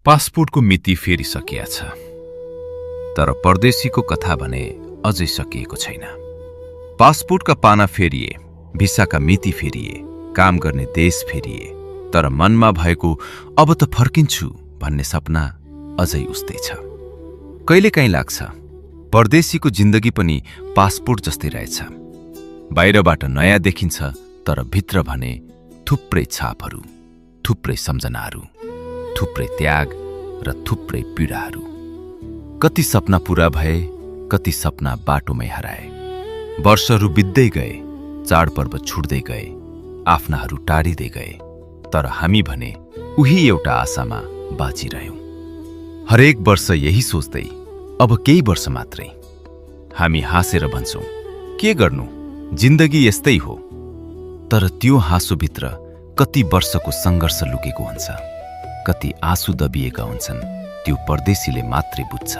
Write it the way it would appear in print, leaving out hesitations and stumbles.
पासपोर्टको मिति फेरिसकिएछ, तर परदेशीको कथा भने अझै सकिएको छैन। पासपोर्टका पाना फेरिए, भिसाका मिति फेरिए, काम गर्ने देश फेरिए, तर मनमा भएको अब त फर्किन्छु भन्ने सपना अझै उस्तै छ। कहिलेकाहीँ लाग्छ परदेशीको जिन्दगी पनि पासपोर्ट जस्तै रहेछ। बाहिरबाट नयाँ देखिन्छ, तर भित्र भने थुप्रै छापहरू, थुप्रै सम्झनाहरू, थुप्रै त्याग र थुप्रै पीडाहरू। कति सपना पूरा भए, कति सपना बाटोमै हराए। वर्षहरू बित्दै गए, चाडपर्व छुट्दै गए, आफ्नाहरू टाढिँदै गए, तर हामी भने उही एउटा आशामा बाँचिरह्यौं। हरेक वर्ष यही सोच्दै अब केही वर्ष मात्रै। हामी हाँसेर भन्छौं, के गर्नु, जिन्दगी यस्तै हो। तर त्यो हाँसोभित्र कति वर्षको सङ्घर्ष लुकेको हुन्छ, कति आँसु दबिएका हुन्छन्, त्यो परदेशीले मात्रै बुझ्छ।